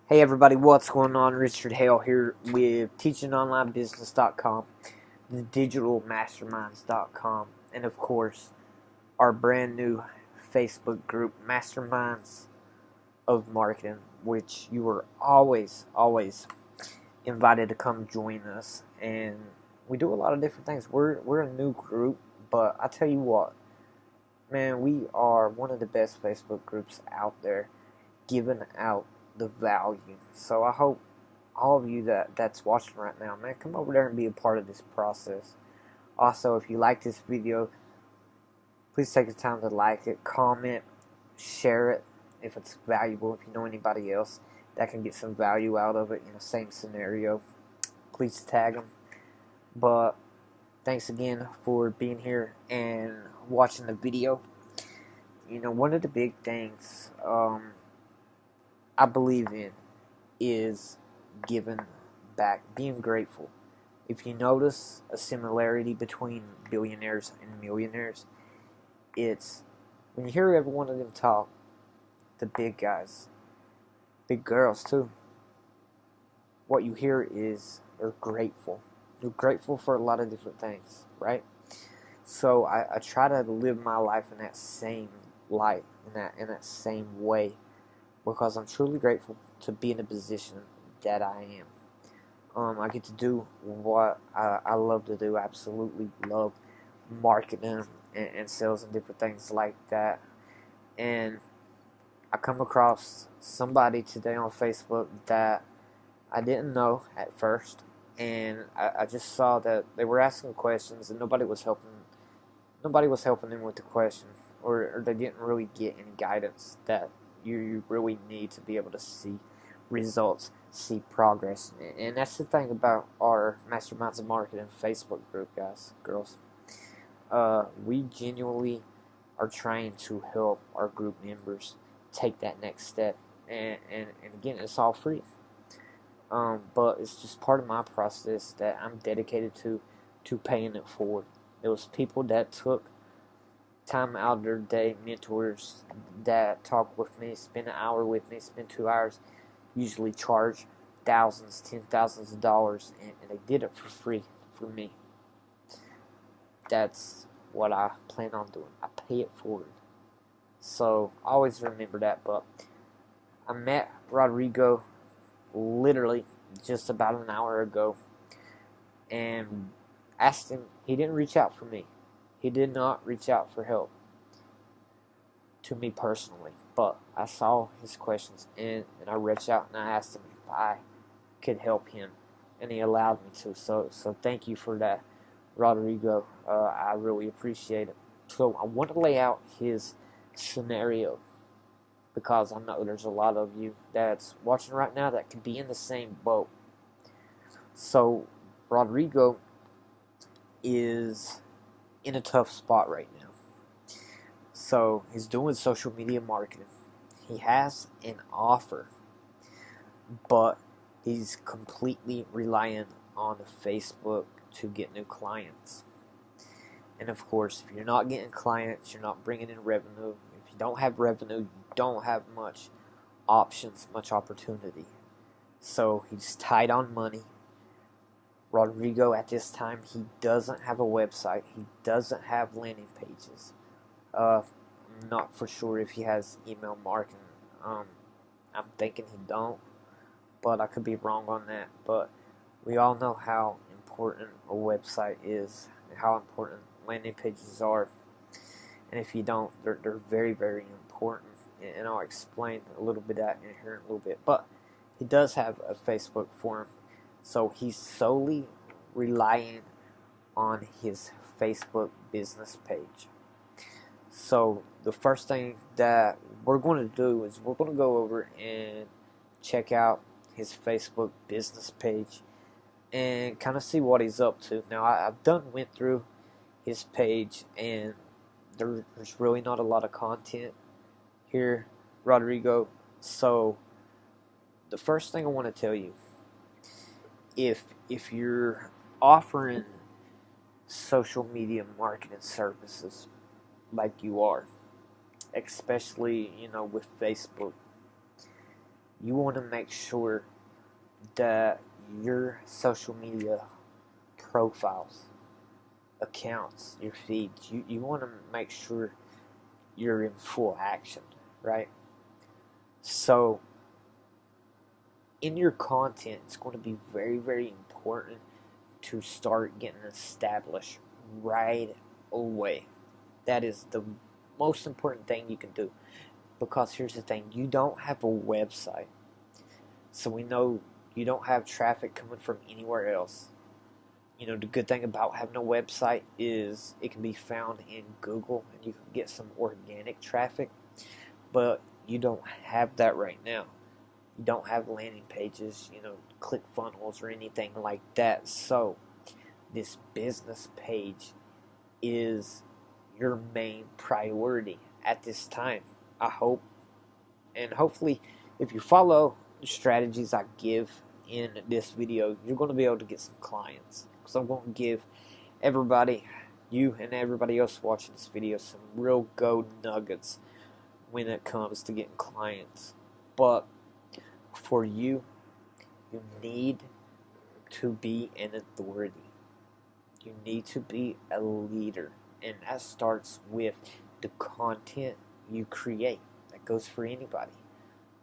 Hey everybody, what's going on? Richard Hale here with teachingonlinebusiness.com, thedigitalmasterminds.com, and of course, our brand new Facebook group, Masterminds of Marketing, which you are always invited to come join us. And we do a lot of different things. We're a new group, but I tell you what, man, we are one of the best Facebook groups out there, giving out the value. So I hope all of you that's watching right now, man, come over there and be a part of this process. Also, if you like this video, please take the time to like it, comment, share it if it's valuable. If you know anybody else that can get some value out of it in the same scenario, please tag them. But thanks again for being here and watching the video. You know, one of the big things I believe in is giving back, being grateful. If you notice a similarity between billionaires and millionaires, it's when you hear every one of them talk, the big guys, big girls too, what you hear is they're grateful. They're grateful for a lot of different things, right? So I try to live my life in that same light, in that same way, because I'm truly grateful to be in the position that I am. I get to do what I love to do. I absolutely love marketing and sales and different things like that. And I come across somebody today on Facebook that I didn't know at first, and I just saw that they were asking questions and nobody was helping them with the question, or they didn't really get any guidance that you really need to be able to see results, see progress. And that's the thing about our Masterminds of Marketing Facebook group, guys, girls. We genuinely are trying to help our group members take that next step. And again, it's all free. But it's just part of my process that I'm dedicated to paying it forward. It was people that took time out of their day, mentors that talk with me, spend an hour with me, spend 2 hours, usually charge thousands, $10,000s of dollars, and they did it for free for me. That's what I plan on doing. I pay it forward. So always remember that. But I met Rodrigo literally just about an hour ago and asked him. He didn't reach out for me. He did not reach out for help to me personally, but I saw his questions and I reached out and I asked him if I could help him, and he allowed me to. So thank you for that, Rodrigo. I really appreciate it. So I want to lay out his scenario because I know there's a lot of you that's watching right now that could be in the same boat. So Rodrigo is in a tough spot right now. So he's doing social media marketing. He has an offer, but he's completely reliant on Facebook to get new clients. And of course, if you're not getting clients, you're not bringing in revenue. If you don't have revenue, you don't have much options, much opportunity. So he's tight on money. Rodrigo, at this time, he doesn't have a website. He doesn't have landing pages. I'm not for sure if he has email marketing. I'm thinking he don't, but I could be wrong on that. But we all know how important a website is and how important landing pages are. And if you don't, they're very, very important. And I'll explain a little bit of that in here in a little bit. But he does have a Facebook forum. So he's solely relying on his Facebook business page. So the first thing that we're going to do is we're going to go over and check out his Facebook business page and kind of see what he's up to. Now I've went through his page, and there's really not a lot of content here, Rodrigo. So the first thing I want to tell you, if you're offering social media marketing services like you are, especially with Facebook, You want to make sure that your social media profiles, accounts, your feeds, you want to make sure you're in full action, right? So in your content, it's going to be very, very important to start getting established right away. That is the most important thing you can do. Because here's the thing, you don't have a website. So we know you don't have traffic coming from anywhere else. You know, the good thing about having a website is it can be found in Google and you can get some organic traffic. But you don't have that right now. You don't have landing pages, ClickFunnels or anything like that. So this business page is your main priority at this time. I hope, and hopefully if you follow the strategies I give in this video, you're going to be able to get some clients, because I'm going to give everybody, you and everybody else watching this video, some real gold nuggets when it comes to getting clients. But for you, you need to be an authority. You need to be a leader, and that starts with the content you create. That goes for anybody.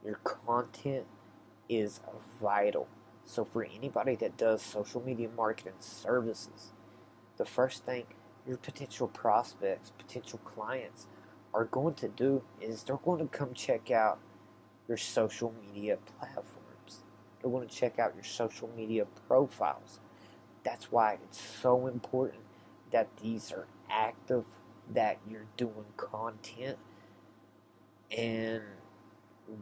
Your content is vital. So for anybody that does social media marketing services, the first thing your potential prospects, potential clients are going to do is they're going to come check out your social media platforms. They're going to check out your social media profiles. That's why it's so important that these are active, that you're doing content. And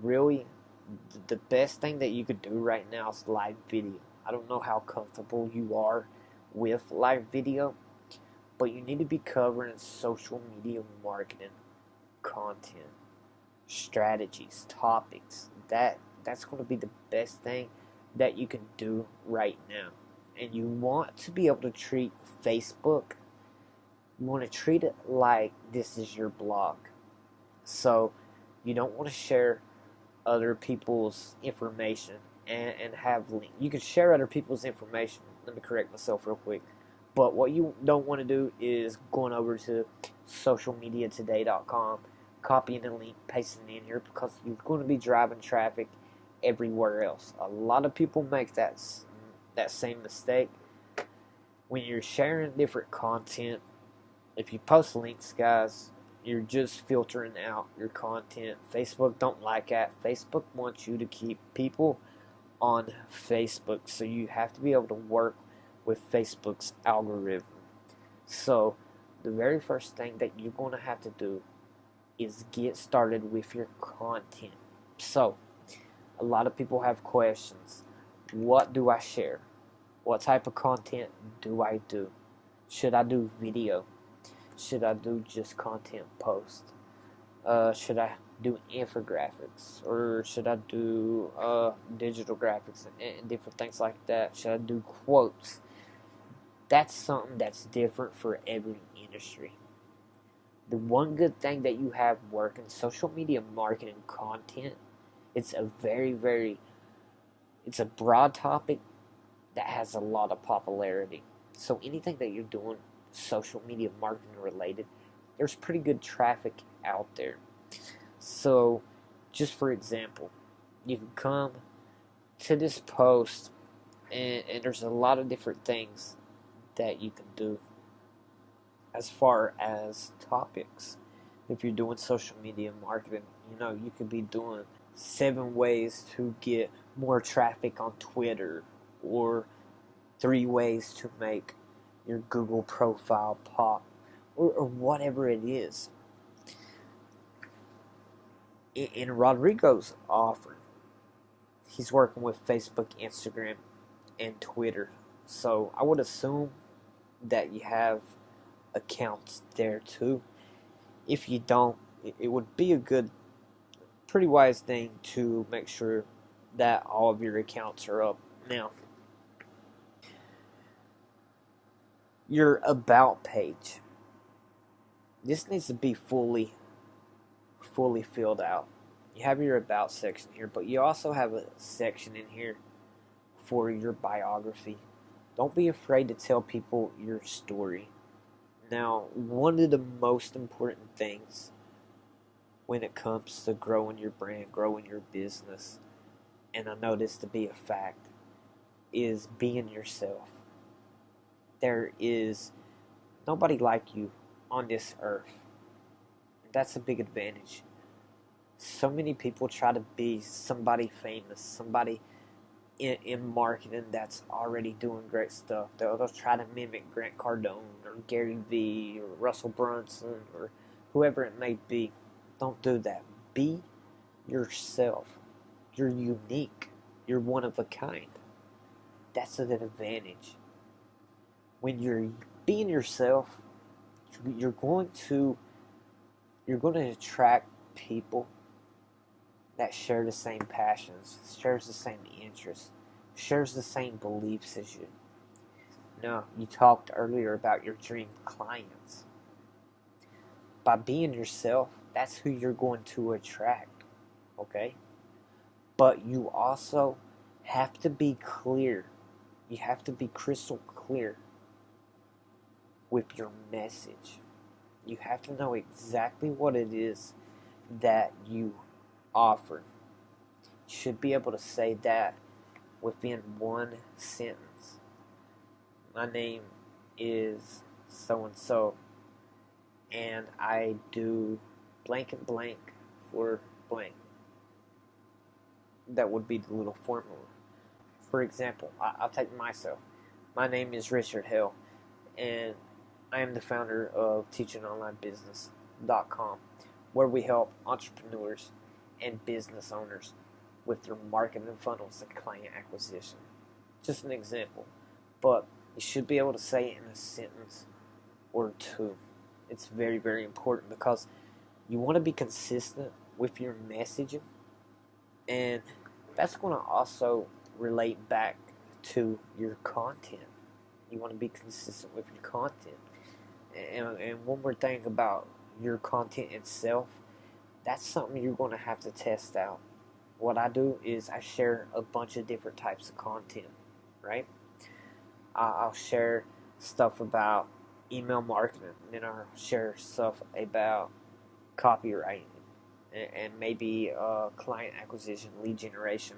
really, the best thing that you could do right now is live video. I don't know how comfortable you are with live video, but you need to be covering social media marketing content, strategies, topics. That's going to be the best thing that you can do right now. And you want to be able to treat Facebook, you want to treat it like this is your blog. So you don't want to share other people's information and have links. You can share other people's information. Let me correct myself real quick. But what you don't want to do is going over to socialmediatoday.com, copying the link, pasting it in here, because you're going to be driving traffic everywhere else. A lot of people make that same mistake. When you're sharing different content, if you post links, guys, you're just filtering out your content. Facebook don't like that. Facebook wants you to keep people on Facebook, so you have to be able to work with Facebook's algorithm. So the very first thing that you're going to have to do is get started with your content. So a lot of people have questions. What do I share? What type of content do I do? Should I do video? Should I do just content post? Should I do infographics? Or should I do digital graphics and different things like that? Should I do quotes? That's something that's different for every industry. The one good thing that you have working social media marketing content, it's a it's a broad topic that has a lot of popularity. So anything that you're doing social media marketing related, there's pretty good traffic out there. So just for example, you can come to this post and there's a lot of different things that you can do as far as topics. If you're doing social media marketing, you could be doing 7 ways to get more traffic on Twitter, or 3 ways to make your Google profile pop, or whatever it is. In Rodrigo's offer, he's working with Facebook, Instagram, and Twitter. So I would assume that you have accounts there too. If you don't, it would be a pretty wise thing to make sure that all of your accounts are up. Now, your about page, this needs to be fully filled out. you have your about section here, but you also have a section in here for your biography. Don't be afraid to tell people your story. Now, one of the most important things when it comes to growing your brand, growing your business, and I know this to be a fact, is being yourself. There is nobody like you on this earth. That's a big advantage. So many people try to be somebody famous, somebody in marketing that's already doing great stuff. They'll try to mimic Grant Cardone or Gary Vee or Russell Brunson or whoever it may be. Don't do that. Be yourself. You're unique. You're one of a kind. That's an advantage. When you're being yourself, you're going to attract people that share the same passions, shares the same interests, shares the same beliefs as you. Now, you talked earlier about your dream clients. By being yourself, that's who you're going to attract, okay? But you also have to be clear. You have to be crystal clear with your message. You have to know exactly what it is that you offer. You should be able to say that within one sentence. My name is so and so, and I do blank and blank for blank. That would be the little formula. For example, I'll take myself. My name is Richard Hale, and I am the founder of teachingonlinebusiness.com, where we help entrepreneurs and business owners with their marketing funnels and client acquisition. Just an example, but you should be able to say it in a sentence or two. It's very, very important because you want to be consistent with your messaging, and that's going to also relate back to your content. You want to be consistent with your content. And one more thing about your content itself, that's something you're going to have to test out. What I do is I share a bunch of different types of content, right? I'll share stuff about email marketing, and then I'll share stuff about copywriting, and maybe client acquisition, lead generation,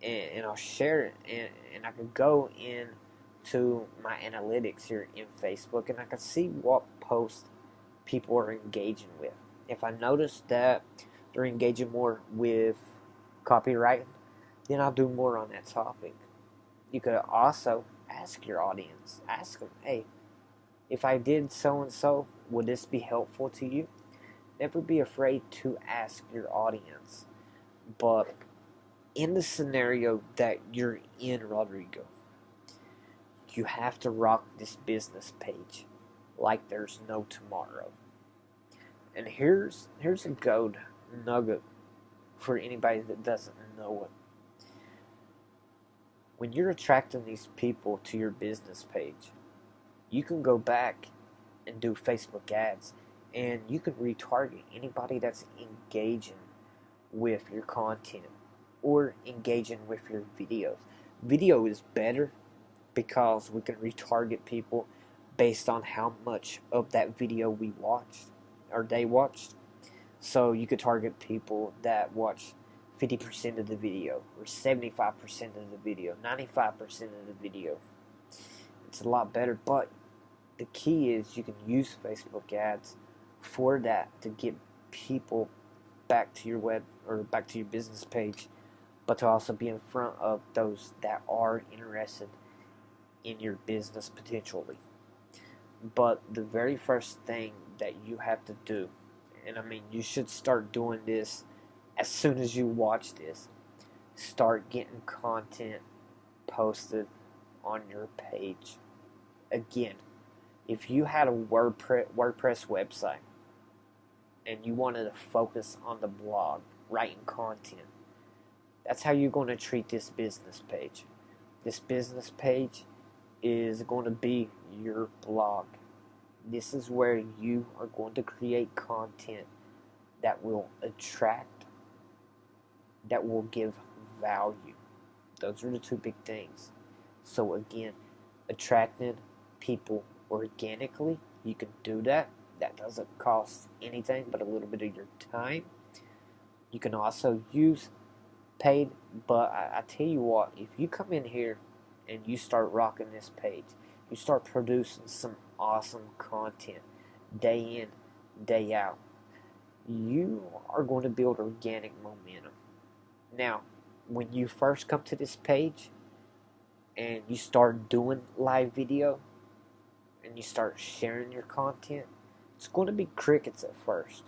and I'll share it, and I could go into my analytics here in Facebook, and I can see what posts people are engaging with. If I notice that they're engaging more with copywriting, then I'll do more on that topic. You could also ask your audience, ask them, hey, if I did so and so, would this be helpful to you? Never be afraid to ask your audience. But in the scenario that you're in, Rodrigo, you have to rock this business page like there's no tomorrow. And here's a gold nugget for anybody that doesn't know it. When you're attracting these people to your business page, you can go back and do Facebook ads, and you can retarget anybody that's engaging with your content or engaging with your videos. Video is better because we can retarget people based on how much of that video we watched or they watched. So you could target people that watch 50% of the video or 75% of the video, 95% of the video. It's a lot better, but the key is you can use Facebook ads for that to get people back to your web or back to your business page, but to also be in front of those that are interested in your business potentially. But the very first thing that you have to do, and I mean you should start doing this as soon as you watch this, start getting content posted on your page. Again, if you had a WordPress website and you wanted to focus on the blog, writing content, that's how you're going to treat this business page. This business page is going to be your blog. This is where you are going to create content that will attract that will give value. Those are the two big things. So again, attracting people organically, you can do that. That doesn't cost anything but a little bit of your time. You can also use paid, but I tell you what, if you come in here and you start rocking this page, you start producing some awesome content day in, day out, you are going to build organic momentum. Now, when you first come to this page and you start doing live video and you start sharing your content, it's going to be crickets at first.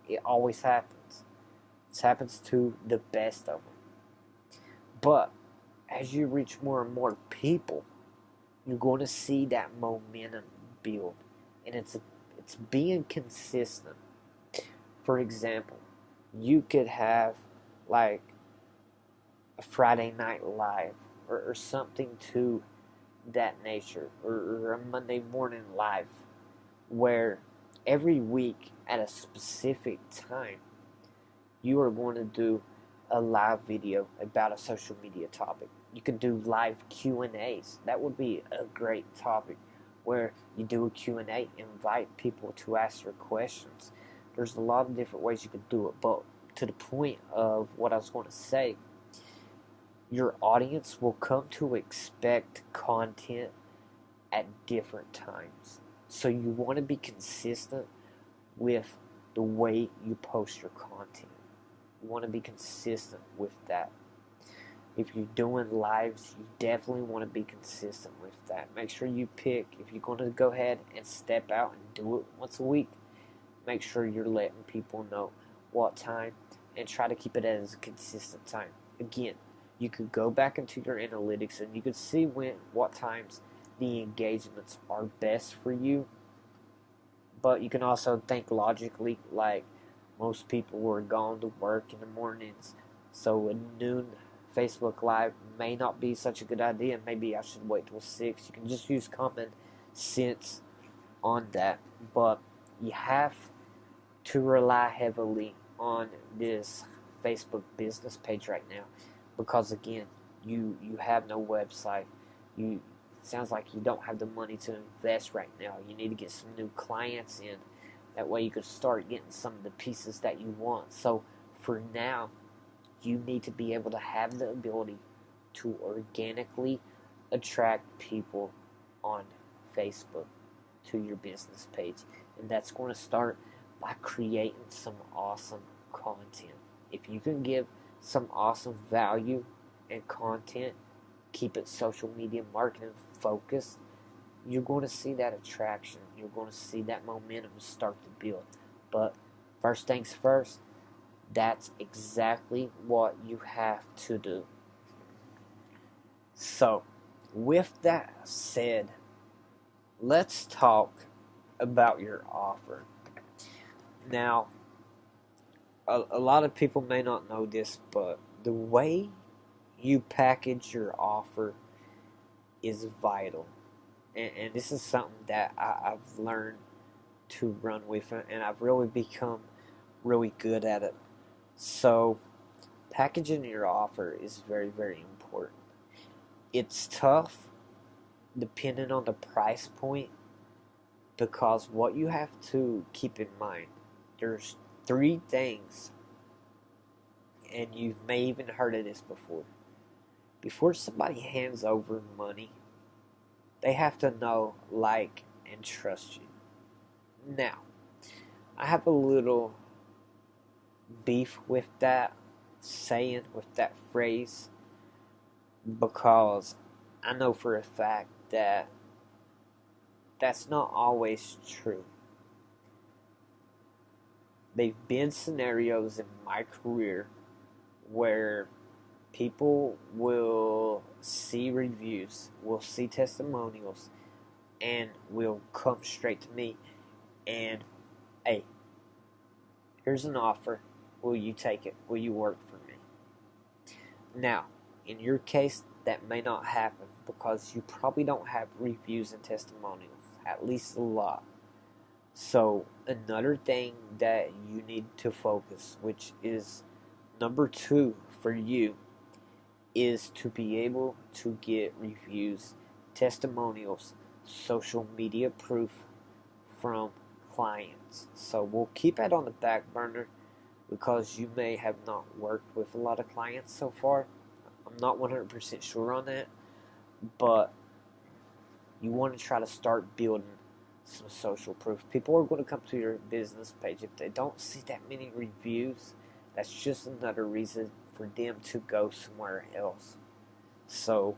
It always happens. It happens to the best of them. But as you reach more and more people, you're going to see that momentum build. And it's being consistent. For example, you could have like a Friday night live or something to that nature, or a Monday morning live, where every week at a specific time you are going to do a live video about a social media topic. You can do live Q&As. That would be a great topic, where you do a Q&A, invite people to ask their questions. There's a lot of different ways you could do it, but to the point of what I was going to say, your audience will come to expect content at different times. So you want to be consistent with the way you post your content. You want to be consistent with that. If you're doing lives, you definitely want to be consistent with that. Make sure you pick, if you're going to go ahead and step out and do it once a week, make sure you're letting people know what time and try to keep it as a consistent time. Again, you could go back into your analytics and you could see what times the engagements are best for you. But you can also think logically, like most people were gone to work in the mornings, so a noon Facebook Live may not be such a good idea. Maybe I should wait till 6. You can just use common sense on that. But you have to rely heavily on this Facebook business page right now, because again, you have no website. It sounds like you don't have the money to invest right now. You need to get some new clients in. That way you can start getting some of the pieces that you want. So for now, you need to be able to have the ability to organically attract people on Facebook to your business page. And that's going to start by creating some awesome content. If you can give some awesome value and content, keep it social media marketing focused, you're going to see that attraction. You're going to see that momentum start to build. But first things first, that's exactly what you have to do. So, with that said, let's talk about your offer. Now, a lot of people may not know this, but the way you package your offer is vital. And this is something that I've learned to run with, and I've really become really good at it. So, packaging your offer is very, very important. It's tough depending on the price point, because what you have to keep in mind, there's 3 things, and you may even heard of this before. Before somebody hands over money, they have to know, like, and trust you. Now, I have a little beef with that saying, with that phrase, because I know for a fact that that's not always true. There've been scenarios in my career where people will see reviews, will see testimonials, and will come straight to me and, hey, here's an offer. Will you take it? Will you work for me? Now, in your case, that may not happen because you probably don't have reviews and testimonials, at least a lot. So, another thing that you need to focus, which is number 2 for you is to be able to get reviews, testimonials, social media proof from clients. So we'll keep that on the back burner because you may have not worked with a lot of clients so far. I'm not 100% sure on that, but you want to try to start building some social proof. People are going to come to your business page. If they don't see that many reviews, that's just another reason for them to go somewhere else. So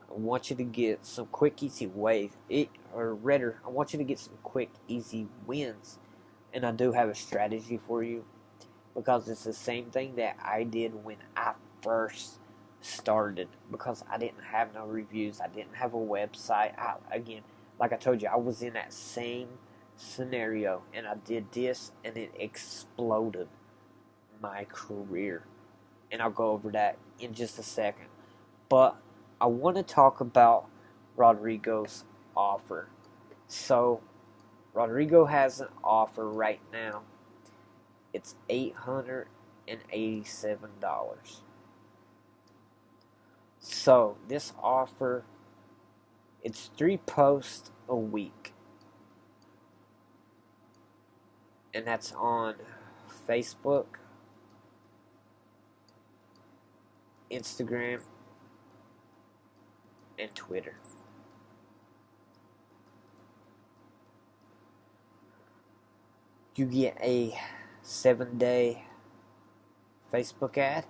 I want you to get some quick, easy ways, or rather, I want you to get some quick, easy wins. And I do have a strategy for you because it's the same thing that I did when I first started, because I didn't have no reviews. I didn't have a website. Again, like I told you, I was in that same scenario, and I did this, and it exploded my career. And I'll go over that in just a second. But I want to talk about Rodrigo's offer. So, Rodrigo has an offer right now. It's $887. So, this offer, it's 3 posts a week. And that's on Facebook, Instagram, and Twitter. You get a 7-day Facebook ad.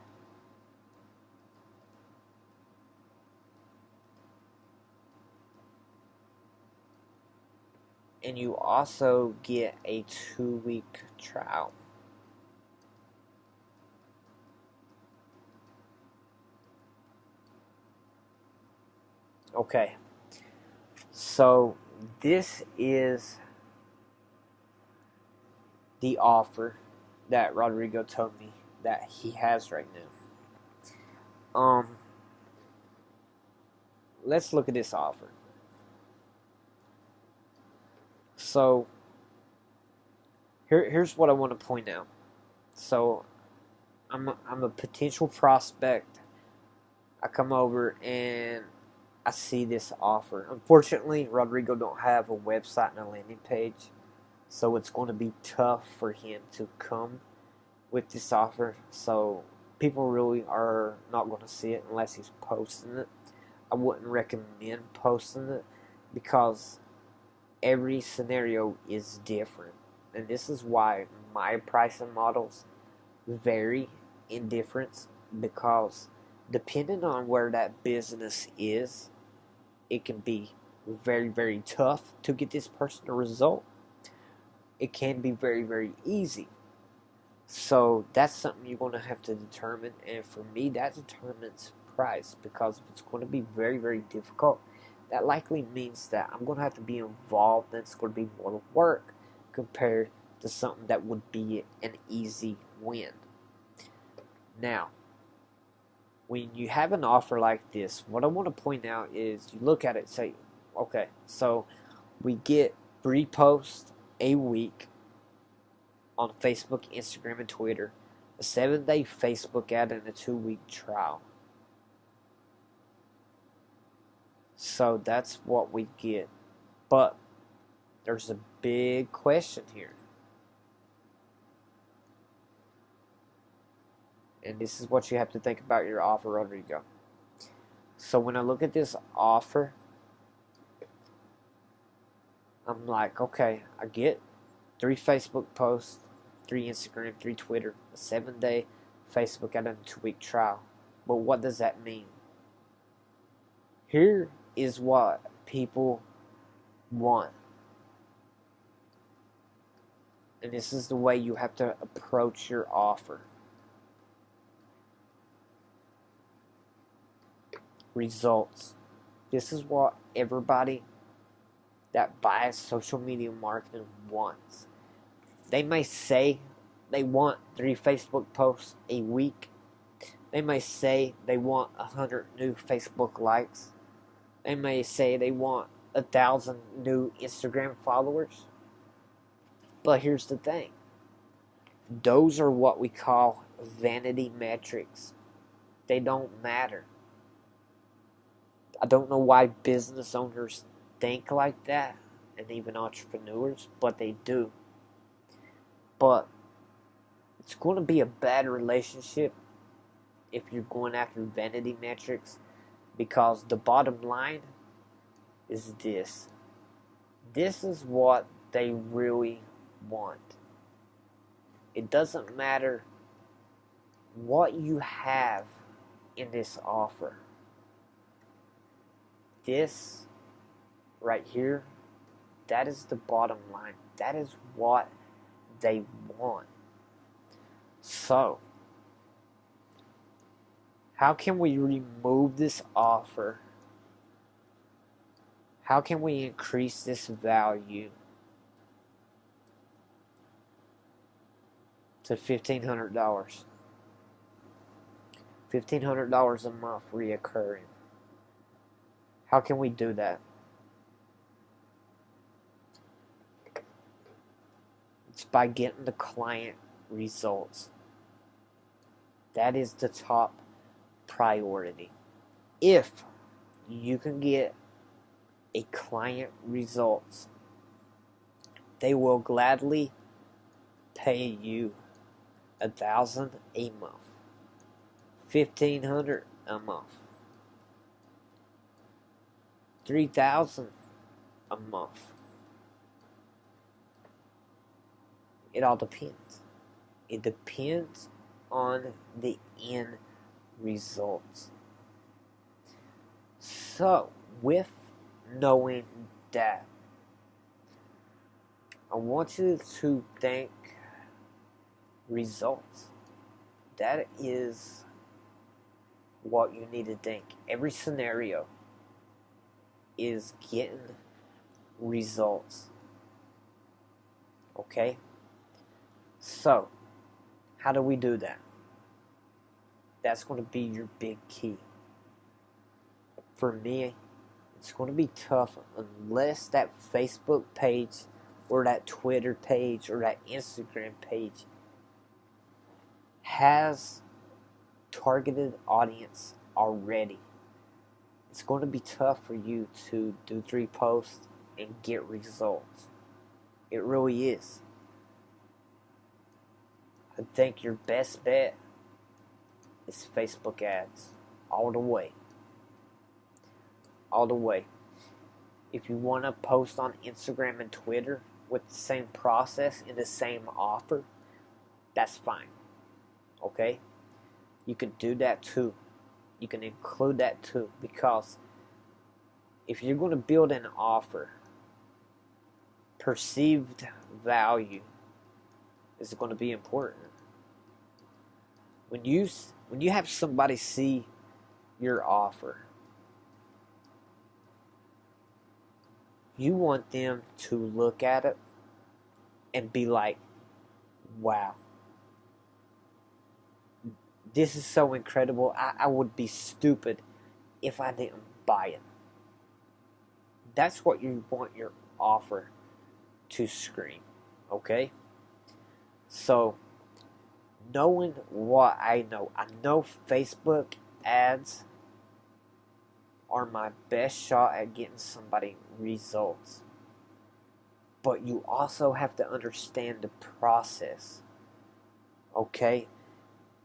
And you also get a 2-week trial. Okay, so this is the offer that Rodrigo told me that he has right now. Let's look at this offer. So here's what I want to point out. So I'm a potential prospect. I come over and I see this offer. Unfortunately, Rodrigo don't have a website and a landing page, so it's going to be tough for him to come with this offer. So people really are not going to see it unless he's posting it. I wouldn't recommend posting it because every scenario is different, and this is why my pricing models vary in difference, because depending on where that business is, it can be very, very tough to get this person a result. It can be very, very easy. So that's something you're going to have to determine, and for me that determines price, because if it's going to be very, very difficult, that likely means that I'm going to have to be involved, and it's going to be more work compared to something that would be an easy win. Now, when you have an offer like this, what I want to point out is you look at it and say, okay, so we get 3 posts a week on Facebook, Instagram, and Twitter, a 7-day Facebook ad, and a 2-week trial. So that's what we get. But there's a big question here. And this is what you have to think about your offer, Rodrigo. So when I look at this offer, I'm like, okay, I get 3 Facebook posts, 3 Instagram, 3 Twitter, a 7-day Facebook ad, and a 2-week trial. But what does that mean? Here is what people want. And this is the way you have to approach your offer. Results. This is what everybody that buys social media marketing wants. They may say they want 3 Facebook posts a week. They may say they want 100 new Facebook likes. They may say they want 1,000 new Instagram followers. But here's the thing. Those are what we call vanity metrics. they don't matter. I don't know why business owners think like that, and even entrepreneurs, but they do. But it's going to be a bad relationship if you're going after vanity metrics, because the bottom line is this. This is what they really want. It doesn't matter what you have in this offer. This right here, that is the bottom line. That is what they want. So, how can we remove this offer? How can we increase this value to $1,500? $1,500 a month reoccurring. How can we do that? It's by getting the client results. That is the top priority. If you can get a client results, they will gladly pay you $1,000 a month, $1,500 a month, $3,000 a month. It all depends. It depends on the end results. So, with knowing that, I want you to think results. That is what you need to think. Every scenario is getting results. Okay? So, how do we do that? That's going to be your big key. For me, it's going to be tough unless that Facebook page or that Twitter page or that Instagram page has targeted audience already. It's going to be tough for you to do 3 posts and get results. It really is. I think your best bet is Facebook ads. All the way. All the way. If you want to post on Instagram and Twitter with the same process and the same offer, that's fine. Okay? You can do that too. You can include that too, because if you're going to build an offer, perceived value is going to be important. When you have somebody see your offer, you want them to look at it and be like, wow, this is so incredible. I would be stupid if I didn't buy it. That's what you want your offer to scream. Okay? So, knowing what I know Facebook ads are my best shot at getting somebody results. But you also have to understand the process. Okay?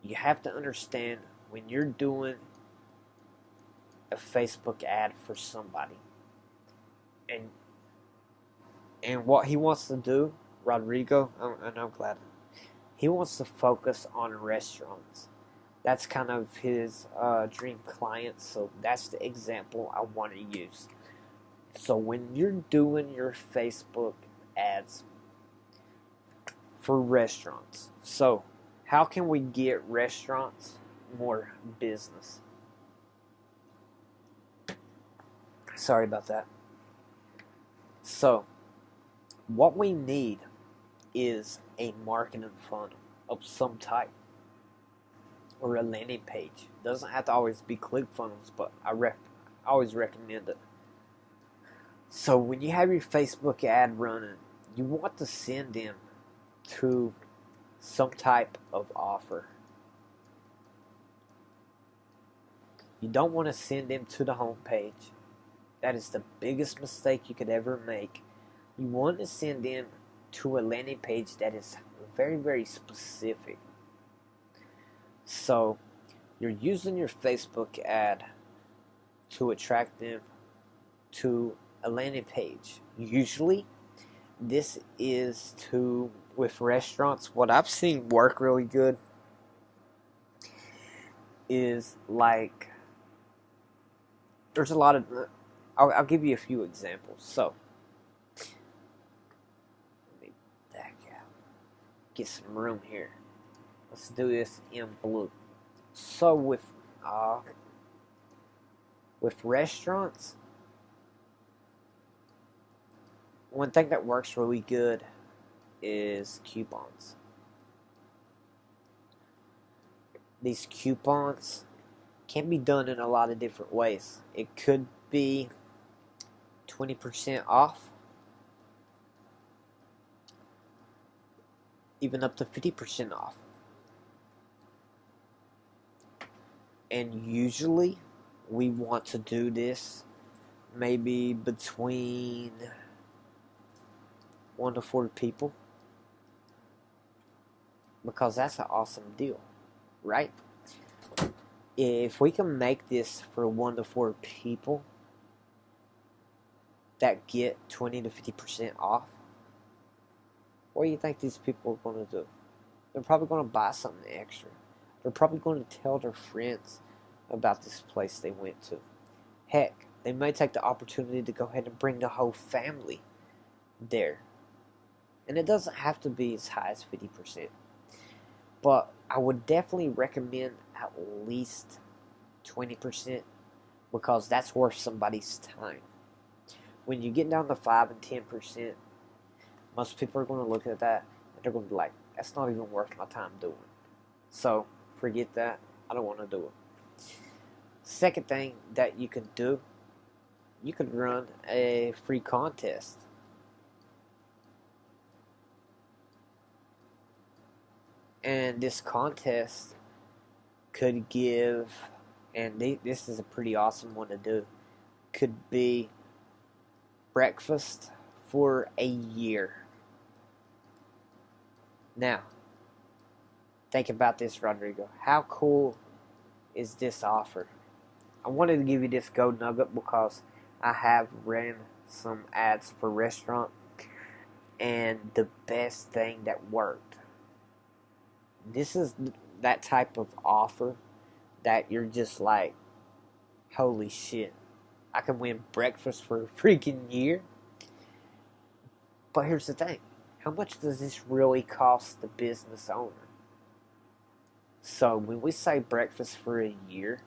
You have to understand when you're doing a Facebook ad for somebody, and what he wants to do, Rodrigo, and I'm glad, he wants to focus on restaurants. That's kind of his dream client, so that's the example I want to use. So when you're doing your Facebook ads for restaurants, so how can we get restaurants more business? Sorry about that. So, what we need is a marketing funnel of some type, or a landing page. Doesn't have to always be ClickFunnels, but I always recommend it. So when you have your Facebook ad running, you want to send them to some type of offer. You don't want to send them to the home page. That is the biggest mistake you could ever make. You want to send them to a landing page that is very, very specific. So you're using your Facebook ad to attract them to a landing page. Usually this is with restaurants. What I've seen work really good is like, there's a lot of, I'll give you a few examples. So let me back out, get some room here. Let's do this in blue. So with restaurants, one thing that works really good is coupons. These coupons can be done in a lot of different ways. It could be 20% off, even up to 50% off. And usually we want to do this maybe between 1 to 4 people, because that's an awesome deal, right? If we can make this for 1 to 4 people that get 20 to 50% off, what do you think these people are going to do? They're probably going to buy something extra. They're probably going to tell their friends about this place they went to. Heck, they may take the opportunity to go ahead and bring the whole family there. And it doesn't have to be as high as 50%. But I would definitely recommend at least 20%, because that's worth somebody's time. When you get down to 5 and 10%, most people are going to look at that and they're going to be like, that's not even worth my time doing. So forget that. I don't want to do it. Second thing that you can do, you can run a free contest. And this contest could give, and this is a pretty awesome one to do, could be breakfast for a year. Now, think about this, Rodrigo. How cool is this offer? I wanted to give you this gold nugget because I have ran some ads for restaurant, and the best thing that worked. This is that type of offer that you're just like, holy shit, I can win breakfast for a freaking year. But here's the thing. How much does this really cost the business owner? So when we say breakfast for a year,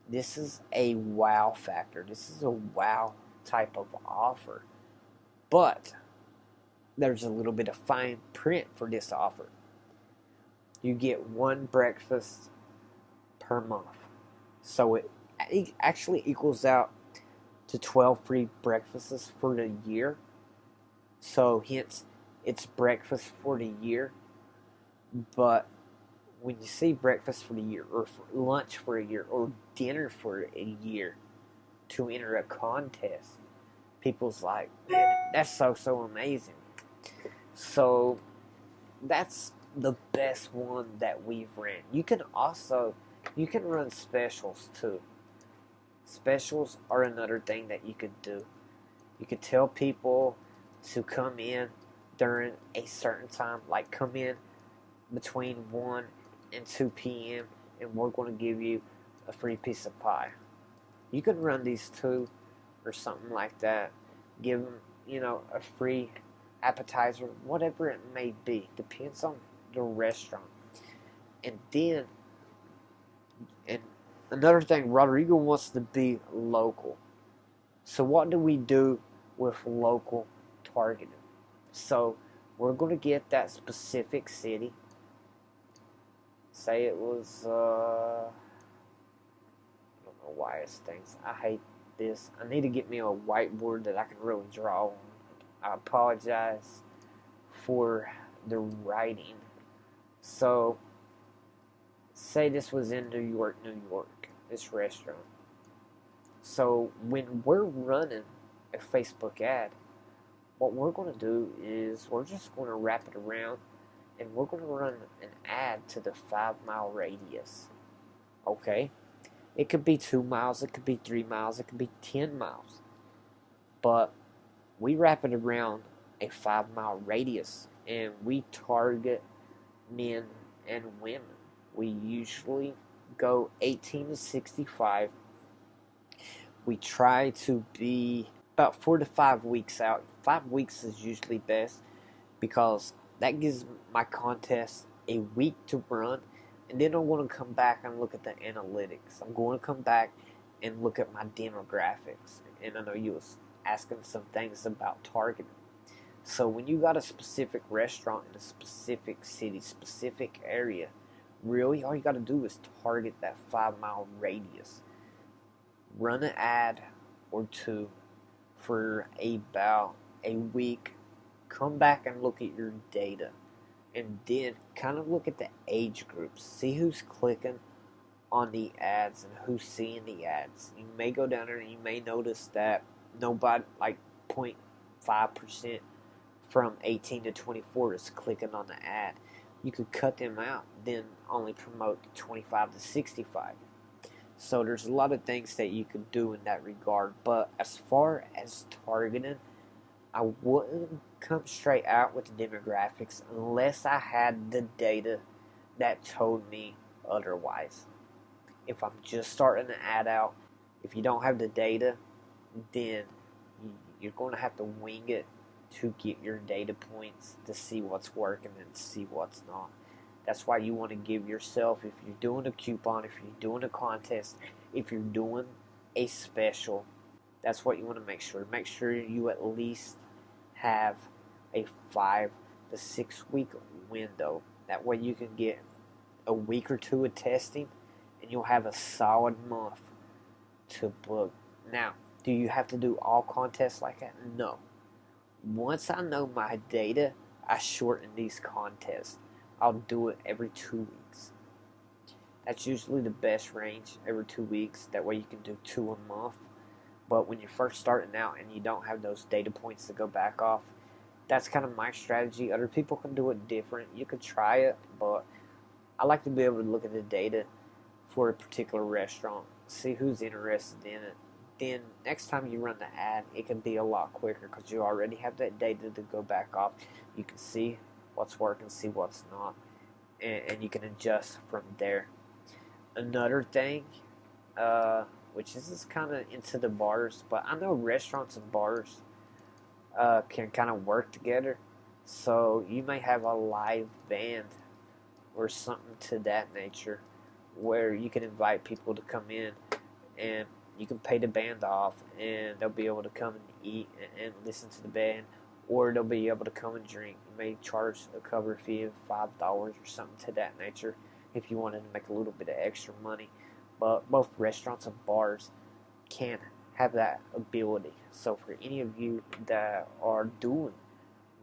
this is a wow factor. This is a wow type of offer. But there's a little bit of fine print for this offer. You get 1 breakfast per month. So it actually equals out to 12 free breakfasts for the year. So hence, it's breakfast for the year. But when you see breakfast for the year, or for lunch for a year, or dinner for a year to enter a contest, people's like, man, that's so amazing. So that's the best one that we've ran. You can run specials too. Specials are another thing that you could do. You could tell people to come in during a certain time, like come in between 1 and 2 p.m. and we're going to give you a free piece of pie. You could run these too, or something like that. Give them, a free appetizer, whatever it may be. Depends on the restaurant. And then, and another thing, Rodrigo wants to be local. So what do we do with local targeting? So we're going to get that specific city. Say it was, I don't know why it stinks. I hate this. I need to get me a whiteboard that I can really draw on. I apologize for the writing. So, say this was in New York, this restaurant. So when we're running a Facebook ad, what we're going to do is we're just going to wrap it around, and we're going to run an ad to the 5-mile radius. Okay? It could be 2 miles, it could be 3 miles, it could be 10 miles. But we wrap it around a 5-mile radius, and we target men and women. We usually go 18 to 65. We try to be about 4 to 5 weeks out. 5 weeks is usually best because that gives my contest a week to run, and then I'm going to come back and look at the analytics. I'm going to come back and look at my demographics. And I know you was asking some things about targeting. So when you got a specific restaurant in a specific city, specific area, really all you got to do is target that 5-mile radius. Run an ad or two for about a week. Come back and look at your data, and then kind of look at the age groups. See who's clicking on the ads and who's seeing the ads. You may go down there and you may notice that nobody, like 0.5% from 18 to 24 is clicking on the ad. You could cut them out, then only promote the 25 to 65. So there's a lot of things that you could do in that regard. But as far as targeting, I wouldn't come straight out with the demographics unless I had the data that told me otherwise. If I'm just starting an ad out, if you don't have the data, then you're going to have to wing it to get your data points to see what's working and see what's not. That's why you want to give yourself, if you're doing a coupon, if you're doing a contest, if you're doing a special, that's what you want to make sure. Make sure you at least have a 5 to 6 week window. That way you can get a week or two of testing, and you'll have a solid month to book. Now, do you have to do all contests like that? No. Once I know my data, I shorten these contests. I'll do it every 2 weeks. That's usually the best range, every 2 weeks. That way you can do 2 a month. But when you're first starting out and you don't have those data points to go back off, that's kind of my strategy. Other people can do it different. You could try it, but I like to be able to look at the data for a particular restaurant, see who's interested in it. Then next time you run the ad, it can be a lot quicker because you already have that data to go back off. You can see what's working, see what's not, and you can adjust from there. Another thing, which is kind of into the bars, but I know restaurants and bars can kind of work together. So you may have a live band or something to that nature where you can invite people to come in, and you can pay the band off and they'll be able to come and eat and listen to the band, or they'll be able to come and drink. You may charge a cover fee of $5 or something to that nature if you wanted to make a little bit of extra money. But both restaurants and bars can have that ability. So for any of you that are doing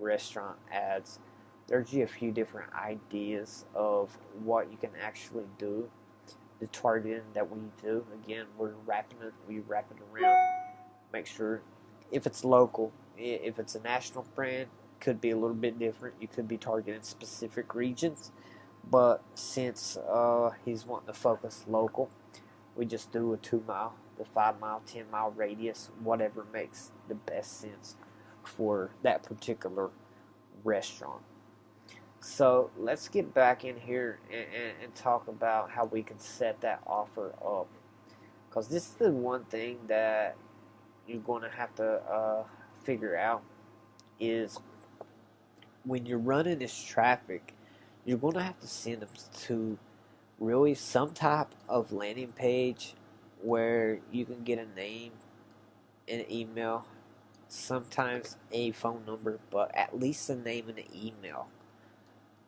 restaurant ads, there's a few different ideas of what you can actually do. The targeting that we do, again, we wrap it around. Make sure if it's local, if it's a national brand, could be a little bit different. You could be targeting specific regions, but since he's wanting to focus local, we just do a 2 mile, the 5 mile, 10 mile radius, whatever makes the best sense for that particular restaurant. So let's get back in here and talk about how we can set that offer up, because this is the one thing that you're going to have to figure out is when you're running this traffic, you're going to have to send them to really some type of landing page where you can get a name, an email, sometimes a phone number, but at least a name and an email.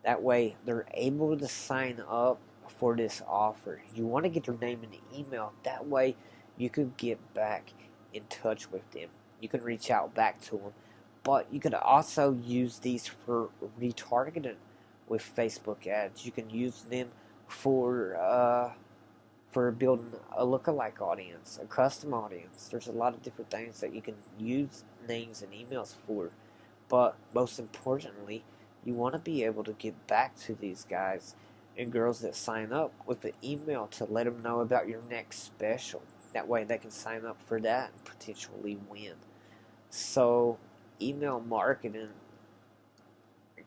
That way they're able to sign up for this offer. You want to get their name and email. That way you could get back in touch with them. You can reach out back to them. But you could also use these for retargeting with Facebook ads. You can use them for for building a lookalike audience, a custom audience. There's a lot of different things that you can use names and emails for. But most importantly, you want to be able to get back to these guys and girls that sign up with an email to let them know about your next special. That way they can sign up for that and potentially win. So, email marketing,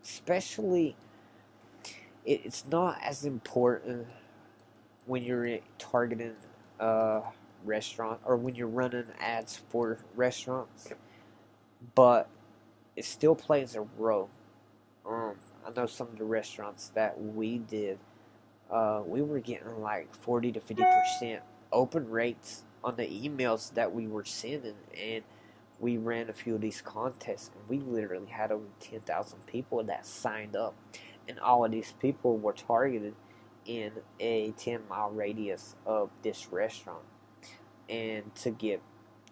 especially, it's not as important when you're targeting a restaurant or when you're running ads for restaurants, but it still plays a role. I know some of the restaurants that we did, we were getting like 40 to 50% open rates on the emails that we were sending, and we ran a few of these contests, and we literally had over 10,000 people that signed up, and all of these people were targeted in a 10-mile radius of this restaurant. And to get,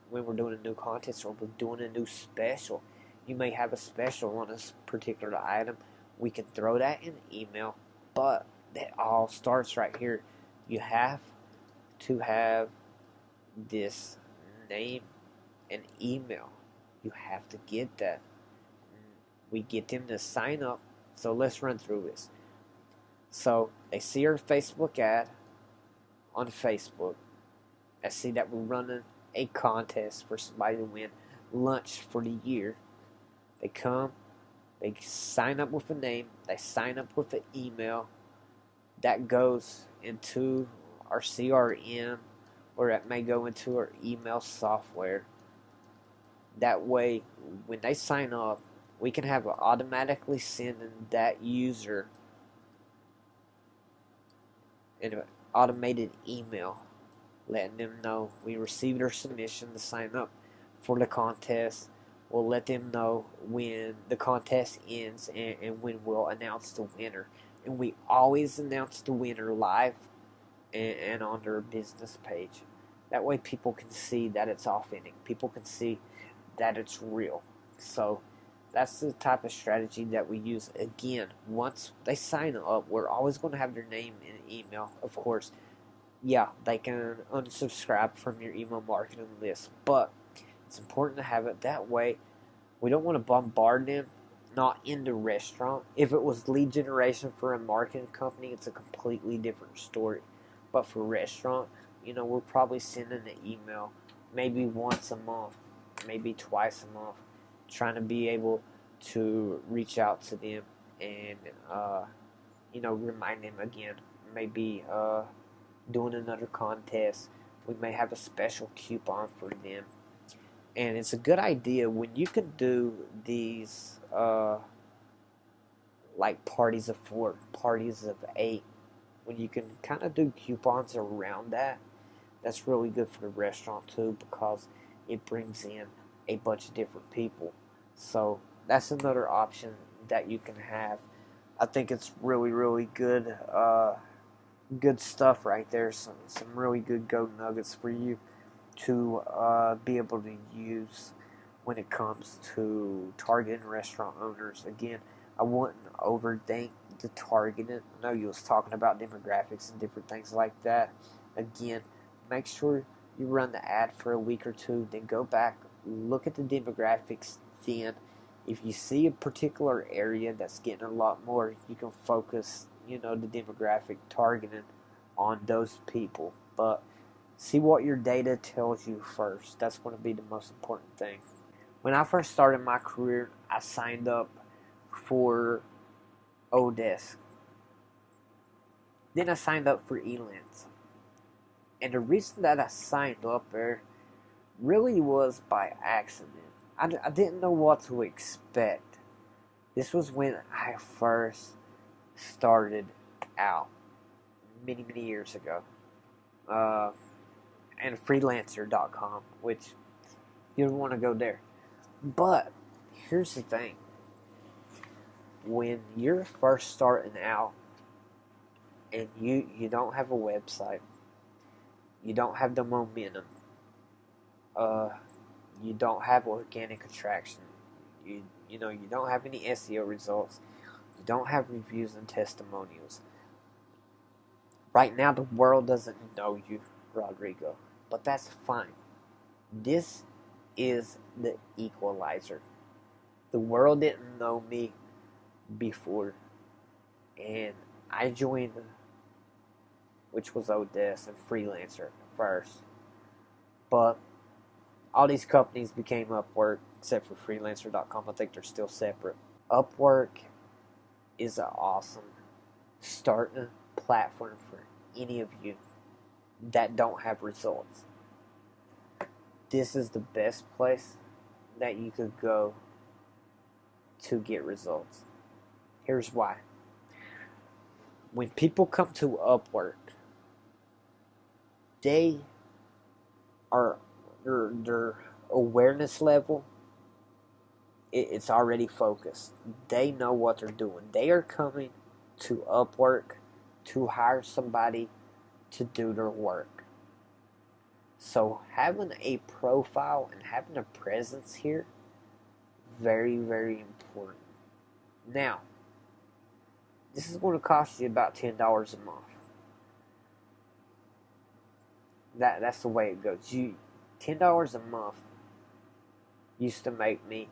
when we're doing a new contest or we're doing a new special, you may have a special on this particular item. We can throw that in the email, but that all starts right here. You have to have this name and email. You have to get that. We get them to sign up. So let's run through this. So they see our Facebook ad on Facebook. They see that we're running a contest for somebody to win lunch for the year. They come, they sign up with a name, they sign up with an email. That goes into our CRM, or that may go into our email software. That way, when they sign up, we can have it automatically sending that user an automated email letting them know we received their submission to sign up for the contest. We'll let them know when the contest ends and when we'll announce the winner. And we always announce the winner live and on their business page. That way people can see that it's authentic. People can see that it's real. So that's the type of strategy that we use. Again, once they sign up, we're always going to have their name and email, of course. Yeah, they can unsubscribe from your email marketing list, but it's important to have it that way. We don't want to bombard them, not in the restaurant. If it was lead generation for a marketing company, it's a completely different story. But for restaurant, we're probably sending an email maybe once a month, maybe twice a month, trying to be able to reach out to them and, remind them again. Maybe doing another contest. We may have a special coupon for them. And it's a good idea when you can do these like parties of 4, parties of 8, when you can kind of do coupons around that. That's really good for the restaurant too, because it brings in a bunch of different people. So that's another option that you can have. I think it's really, really good good stuff right there. Some really good gold nuggets for you to be able to use when it comes to targeting restaurant owners. Again, I wouldn't overthink the targeting. I know you was talking about demographics and different things like that. Again, make sure you run the ad for a week or two, then go back, look at the demographics. Then if you see a particular area that's getting a lot more, you can focus, the demographic targeting on those people. But see what your data tells you first. That's going to be the most important thing. When I first started my career, I signed up for Odesk. Then I signed up for Elance. And the reason that I signed up there really was by accident. I didn't know what to expect. This was when I first started out many, many years ago. And freelancer.com, which you don't want to go there. But here's the thing. When you're first starting out and you don't have a website, you don't have the momentum, you don't have organic attraction, you don't have any SEO results, you don't have reviews and testimonials, Right now, the world doesn't know you, Rodrigo, but that's fine. This is the equalizer. The world didn't know me before, and I joined, which was Odessa and Freelancer first. But all these companies became Upwork, except for Freelancer.com. I think they're still separate. Upwork is an awesome starting platform for any of you that don't have results. This is the best place that you could go to get results. Here's why. When people come to Upwork, they are their awareness level, it's already focused. They know what they're doing. They are coming to Upwork to hire somebody to do their work. So having a profile and having a presence here, very, very important. Now, this is going to cost you about $10 a month. That's the way it goes. $10 a month used to make me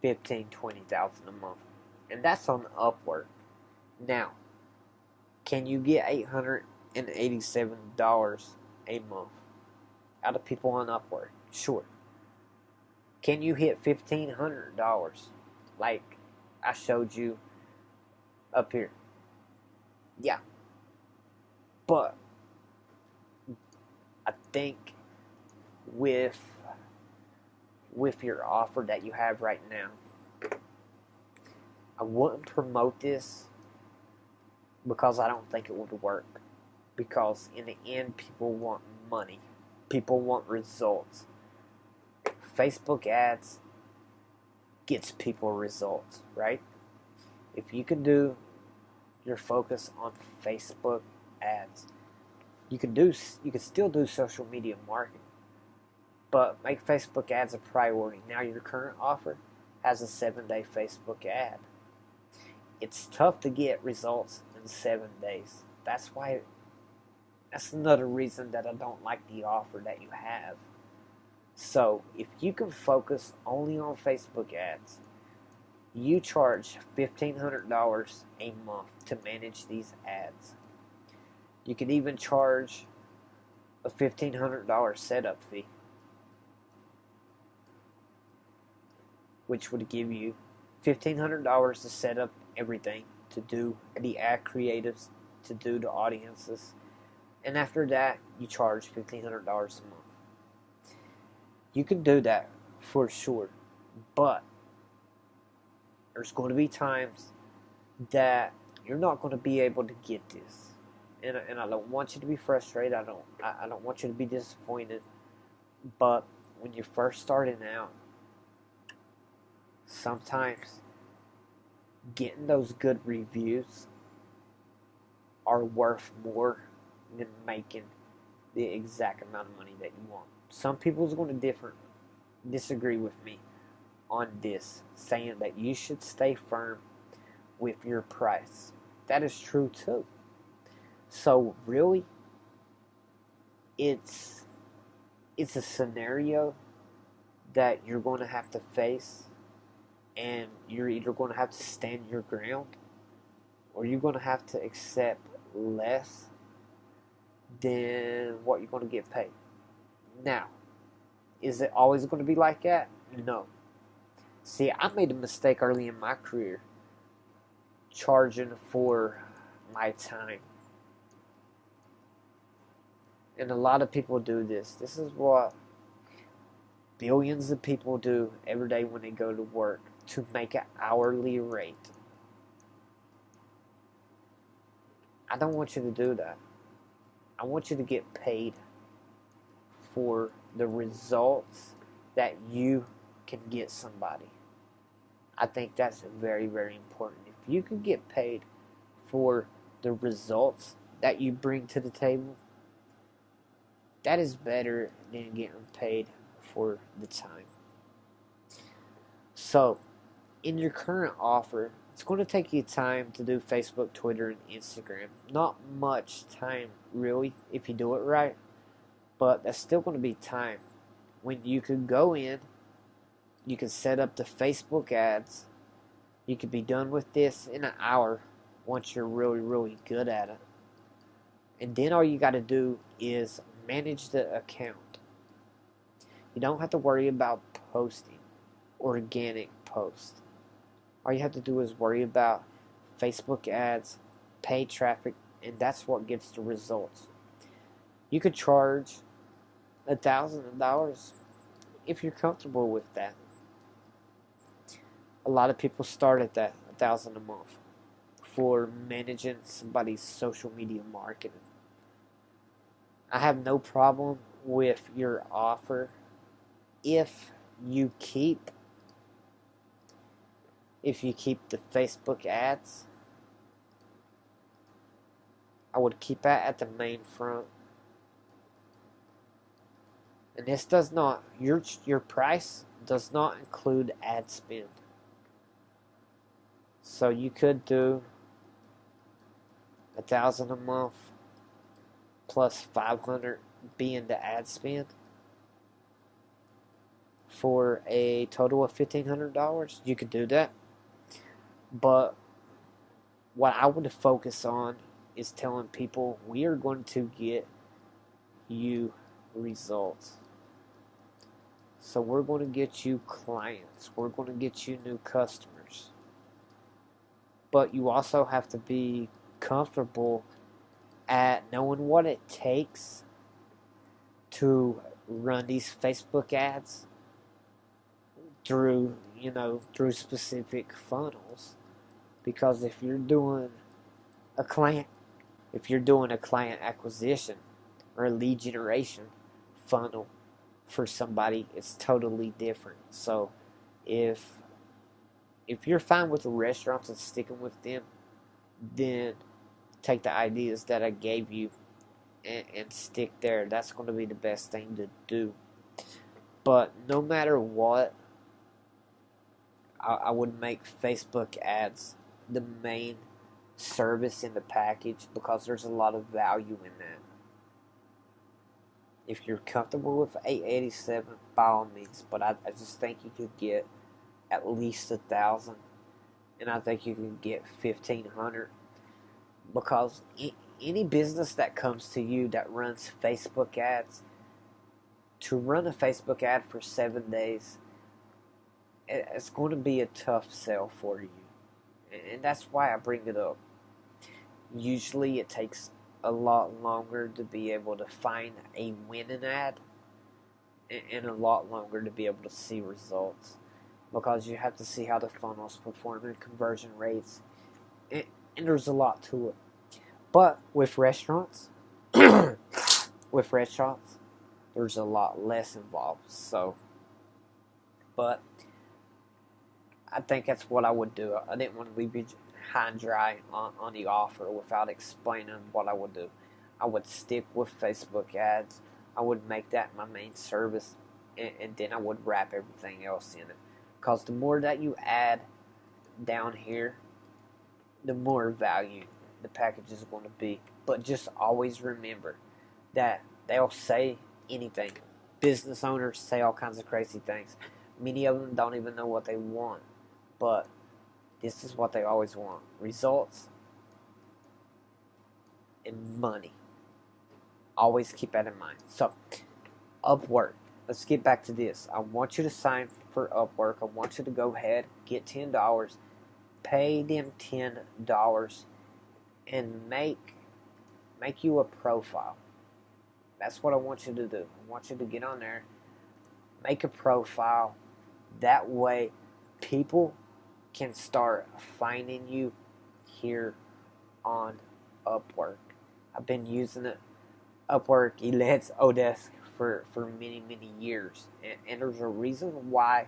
$15,000-$20,000 a month, and that's on Upwork. Now, can you get $887 a month out of people on Upwork? Sure. Can you hit $1,500 like I showed you up here? Yeah. But I think with your offer that you have right now, I wouldn't promote this because I don't think it would work. Because in the end, people want money. People want results. Facebook ads gets people results, right? If you can do your focus on Facebook ads, you can still do social media marketing, but make Facebook ads a priority. Now your current offer has a 7-day Facebook ad. It's tough to get results in 7 days. That's another reason that I don't like the offer that you have. So if you can focus only on Facebook ads, you charge $1,500 a month to manage these ads. You could even charge a $1,500 setup fee, which would give you $1,500 to set up everything, to do the ad creatives, to do the audiences, and after that, you charge $1,500 a month. You can do that for sure, but there's going to be times that you're not going to be able to get this. And I don't want you to be frustrated. I don't want you to be disappointed. But when you're first starting out, sometimes getting those good reviews are worth more than making the exact amount of money that you want. Some people are going to disagree with me on this, saying that you should stay firm with your price. That is true too. So really, it's a scenario that you're going to have to face, and you're either going to have to stand your ground, or you're going to have to accept less than what you're going to get paid. Now, is it always going to be like that? No. See, I made a mistake early in my career charging for my time. And a lot of people do this. This is what billions of people do every day when they go to work, to make an hourly rate. I don't want you to do that. I want you to get paid for the results that you can get somebody. I think that's very, very important. If you can get paid for the results that you bring to the table, that is better than getting paid for the time. So, in your current offer, It's going to take you time to do Facebook, Twitter, and Instagram. Not much time, really, if you do it right. But that's still going to be time. When you could go in, you can set up the Facebook ads. You could be done with this in an hour once you're really, really good at it. And then all you got to do is manage the account. You don't have to worry about posting organic posts. All you have to do is worry about Facebook ads, paid traffic, and that's what gets the results. You could charge $1,000 if you're comfortable with that. A lot of people start at that $1,000 a month for managing somebody's social media marketing. I have no problem with your offer if you keep the Facebook ads. I would keep that at the main front. And this does not, your price does not include ad spend. So you could do $1,000 a month plus $500 being the ad spend for a total of $1,500. You could do that. But what I would focus on is telling people we are going to get you results. So we're going to get you clients. We're going to get you new customers. But you also have to be comfortable at knowing what it takes to run these Facebook ads through specific funnels. Because if you're doing a client acquisition or a lead generation funnel for somebody, it's totally different. So if you're fine with the restaurants and sticking with them, then take the ideas that I gave you and stick there. That's going to be the best thing to do. But no matter what, I would make Facebook ads the main service in the package because there's a lot of value in that. If you're comfortable with $887, by all means, but I just think you could get at least $1,000, and I think you can get $1,500 because any business that comes to you that runs Facebook ads, to run a Facebook ad for 7 days, it's going to be a tough sell for you, and that's why I bring it up. Usually it takes a lot longer to be able to find a winning ad and a lot longer to be able to see results because you have to see how the funnels perform and conversion rates, and there's a lot to it. But with restaurants there's a lot less involved. So, but I think that's what I would do. I didn't want to leave you high and dry on the offer without explaining what I would do. I would stick with Facebook ads. I would make that my main service, and then I would wrap everything else in it. Because the more that you add down here, the more value the package is going to be. But just always remember that they'll say anything. Business owners say all kinds of crazy things. Many of them don't even know what they want. But this is what they always want. Results and money. Always keep that in mind. So, Upwork. Let's get back to this. I want you to sign for Upwork. I want you to go ahead, get $10, pay them $10, and make you a profile. That's what I want you to do. I want you to get on there, make a profile. That way, people can start finding you here on Upwork. I've been using it, Upwork, Elance, Odesk for many, many years. And there's a reason why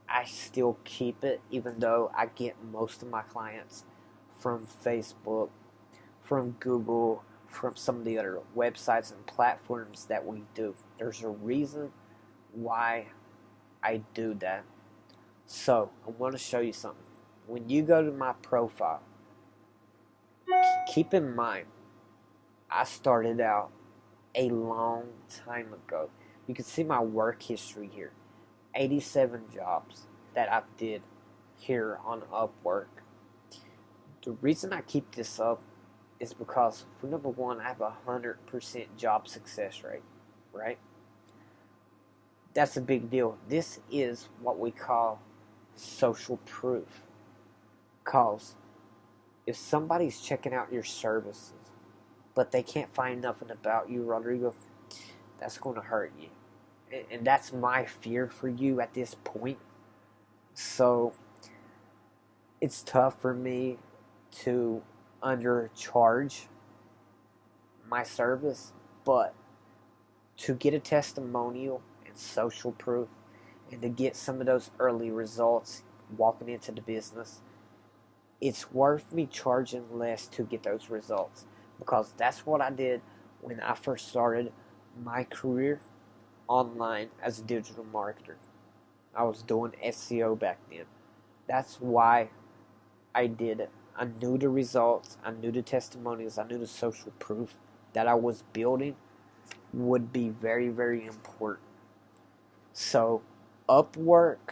I still keep it, even though I get most of my clients from Facebook, from Google, from some of the other websites and platforms that we do. There's a reason why I do that. So, I want to show you something when you go to my profile, keep in mind, I started out a long time ago. You can see my work history here. 87 jobs that I did here on Upwork. The reason I keep this up is because, for number one, I have a 100% job success rate, right? That's a big deal. This is what we call social proof. Because if somebody's checking out your services, but they can't find nothing about you, Rodrigo, that's going to hurt you. And that's my fear for you at this point. So it's tough for me to undercharge my service, but to get a testimonial and social proof and to get some of those early results walking into the business, it's worth me charging less to get those results, because that's what I did when I first started my career online as a digital marketer. I was doing SEO back then. That's why I did it. I knew the results, I knew the testimonials, I knew the social proof that I was building would be very, very important. So, Upwork.com,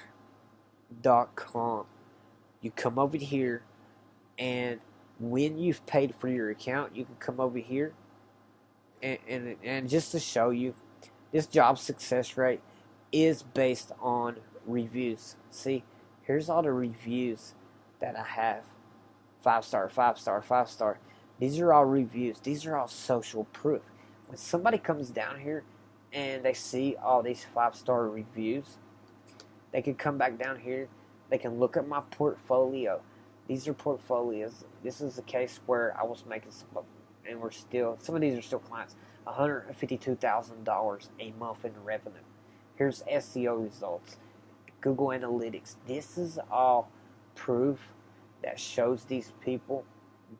you come over here, and when you've paid for your account, you can come over here, and just to show you, this job success rate is based on reviews. See, here's all the reviews that I have. 5-star, 5-star, 5-star. These are all reviews. These are all social proof. When somebody comes down here and they see all these 5-star reviews, they can come back down here. They can look at my portfolio. These are portfolios. This is a case where I was making some, and we're still, some of these are still clients, $152,000 a month in revenue. Here's SEO results, Google Analytics. This is all proof that shows these people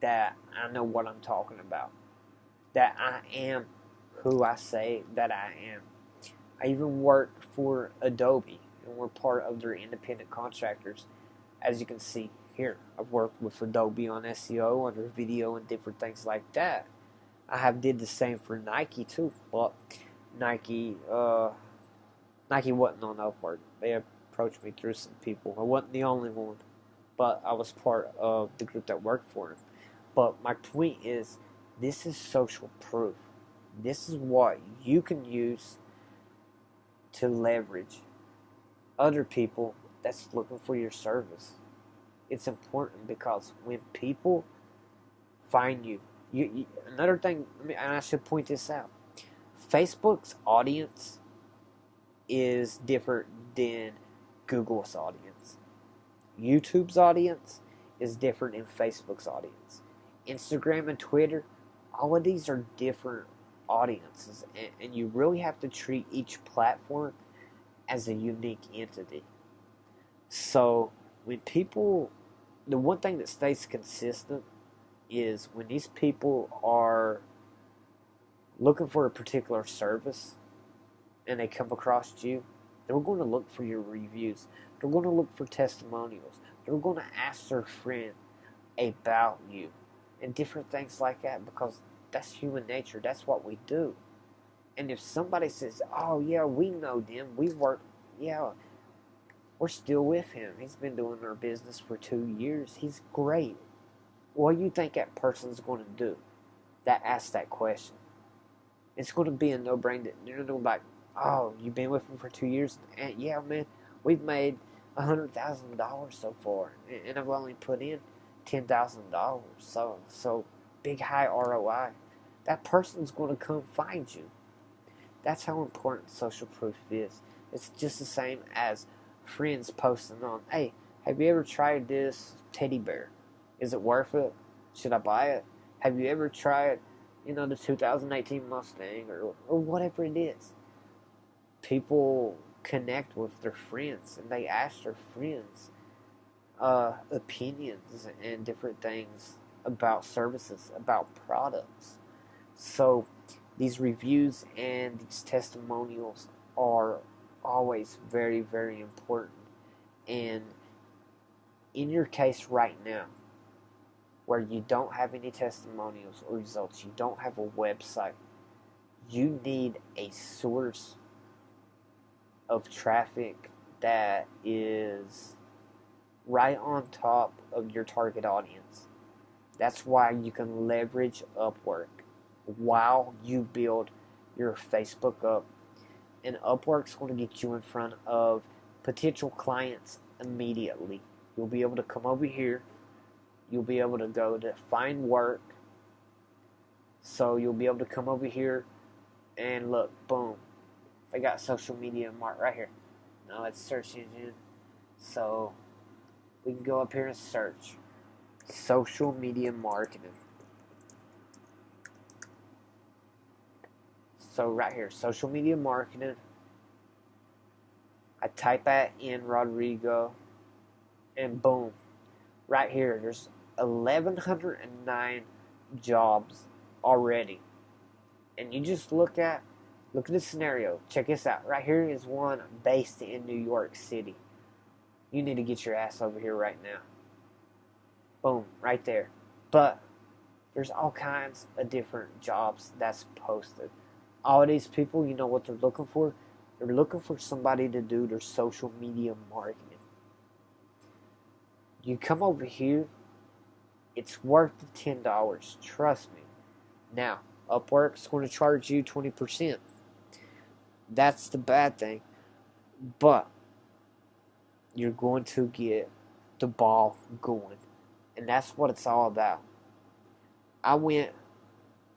that I know what I'm talking about, that I am who I say that I am. I even work for Adobe, and we're part of their independent contractors. As you can see here, I've worked with Adobe on SEO, on their video, and different things like that. I have did the same for Nike too, but Nike wasn't on Upwork. They approached me through some people. I wasn't the only one, but I was part of the group that worked for them. But my point is, this is social proof. This is what you can use to leverage other people that's looking for your service. It's important because when people find you, another thing, and I should point this out, Facebook's audience is different than Google's audience. YouTube's audience is different than Facebook's audience. Instagram and Twitter, all of these are different audiences, and you really have to treat each platform as a unique entity. So when people, the one thing that stays consistent is when these people are looking for a particular service and they come across you, they're going to look for your reviews. They're going to look for testimonials. They're going to ask their friend about you and different things like that, because that's human nature. That's what we do. And if somebody says, oh yeah, we know them, we work, yeah, we're still with him. He's been doing our business for 2 years. He's great. What do you think that person's going to do that asks that question? It's going to be a no-brainer. You're going to be like, oh, you've been with him for 2 years? And yeah, man, we've made $100,000 so far, and I've only put in $10,000. So big high ROI. That person's going to come find you. That's how important social proof is. It's just the same as friends posting on, hey, have you ever tried this teddy bear? Is it worth it? Should I buy it? Have you ever tried, the 2018 Mustang or whatever it is? People connect with their friends and they ask their friends opinions and different things about services, about products. So these reviews and these testimonials are always very, very important. And in your case right now, where you don't have any testimonials or results, you don't have a website, you need a source of traffic that is right on top of your target audience. That's why you can leverage Upwork while you build your Facebook up. And Upwork's going to get you in front of potential clients immediately. You'll be able to come over here. You'll be able to go to find work. So you'll be able to come over here and look, boom. I got social media marked right here. Now let's search engine. So we can go up here and search social media marketing. So right here, social media marketing. I type that in Rodrigo, and boom, right here, there's 1,109 jobs already. And you just look at this scenario. Check this out. Right here is one based in New York City. You need to get your ass over here right now. Boom, right there. But there's all kinds of different jobs that's posted. All of these people, you know what they're looking for? They're looking for somebody to do their social media marketing. You come over here, it's worth the $10. Trust me. Now, Upwork's going to charge you 20%. That's the bad thing. But you're going to get the ball going. And that's what it's all about. I went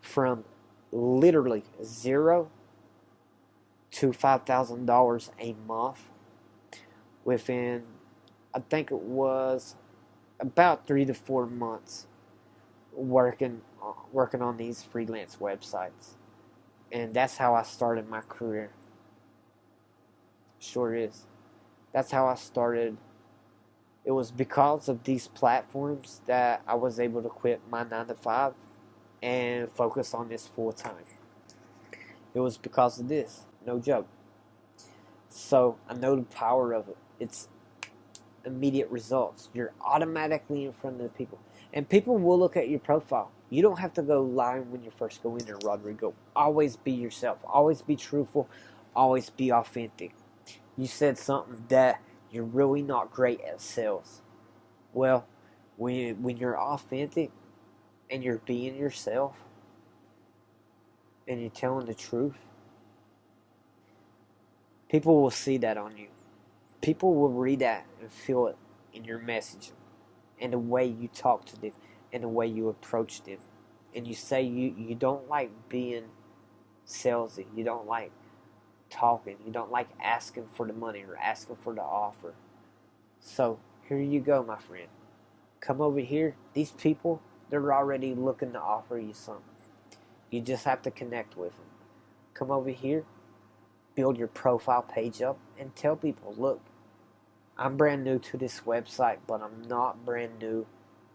from literally zero to $5,000 a month within, I think it was about 3 to 4 months working on these freelance websites. And that's how I started my career. Sure is. That's how I started. It was because of these platforms that I was able to quit my 9 to 5 and focus on this full time. It was because of this. No joke. So I know the power of it. It's immediate results. You're automatically in front of the people. And people will look at your profile. You don't have to go lying when you first go in there, Rodrigo. Always be yourself. Always be truthful. Always be authentic. You said something that you're really not great at sales. Well, when you're authentic and you're being yourself and you're telling the truth, people will see that on you. People will read that and feel it in your messaging and the way you talk to them and the way you approach them. And you say you don't like being salesy. You don't like talking. You don't like asking for the money or asking for the offer. So here you go, my friend. Come over here. These people, they're already looking to offer you something. You just have to connect with them. Come over here. Build your profile page up and tell people, look, I'm brand new to this website, but I'm not brand new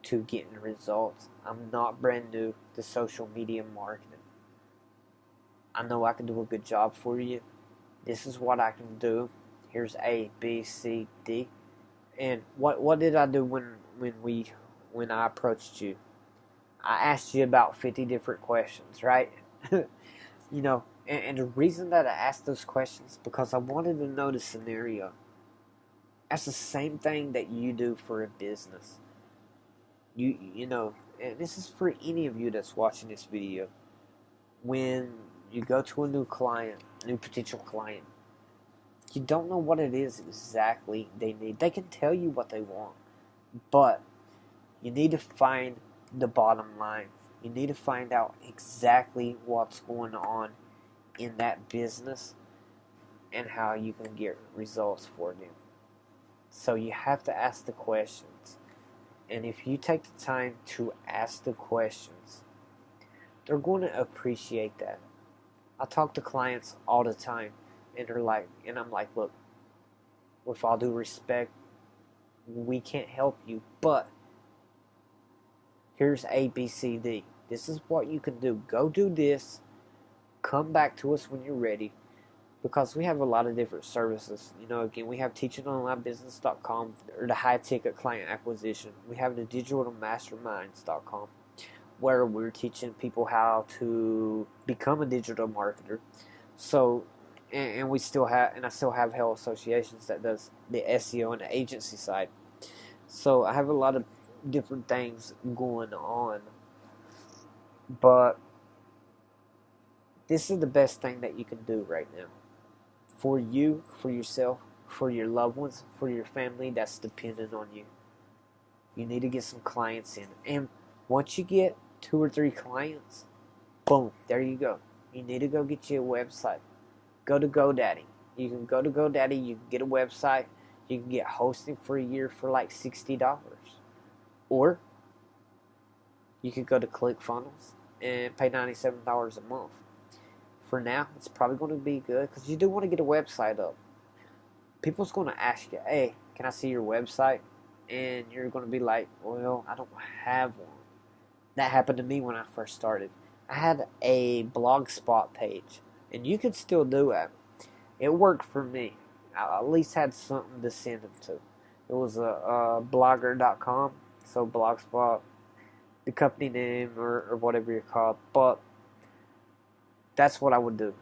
to getting results. I'm not brand new to social media marketing. I know I can do a good job for you. This is what I can do. Here's A, B, C, D. And what did I do when I approached you? I asked you about 50 different questions, right? You know, and the reason that I asked those questions because I wanted to know the scenario. That's the same thing that you do for a business. You know, and this is for any of you that's watching this video. When you go to a new potential client, you don't know what it is exactly they need. They can tell you what they want, but you need to find the bottom line. You need to find out exactly what's going on in that business and how you can get results for them. So you have to ask the questions. And if you take the time to ask the questions, they're going to appreciate that. I talk to clients all the time, and I'm like, look, with all due respect, we can't help you, but here's A, B, C, D. This is what you can do. Go do this. Come back to us when you're ready. because we have a lot of different services. You know, again, we have teachingonlinebusiness.com, or the high ticket client acquisition. We have the digitalmasterminds.com, where we're teaching people how to become a digital marketer. So, and we still have, and I still have Hale Associations that does the SEO and the agency side. So I have a lot of different things going on, but this is the best thing that you can do right now for you, for yourself, for your loved ones, for your family that's dependent on you. You need to get some clients in, and once you get 2 or 3 clients, boom, there you go. You need to go get you a website. Go to GoDaddy. You can go to GoDaddy, you can get a website, you can get hosting for a year for like $60. Or you could go to ClickFunnels and pay $97 a month. For now, it's probably going to be good because you do want to get a website up. People's going to ask you, hey, can I see your website? And you're going to be like, well, I don't have one. That happened to me when I first started. I had a Blogspot page, and you could still do it. It worked for me. I at least had something to send them to. It was a blogger.com, so Blogspot, the company name or whatever you're called. But that's what I would do.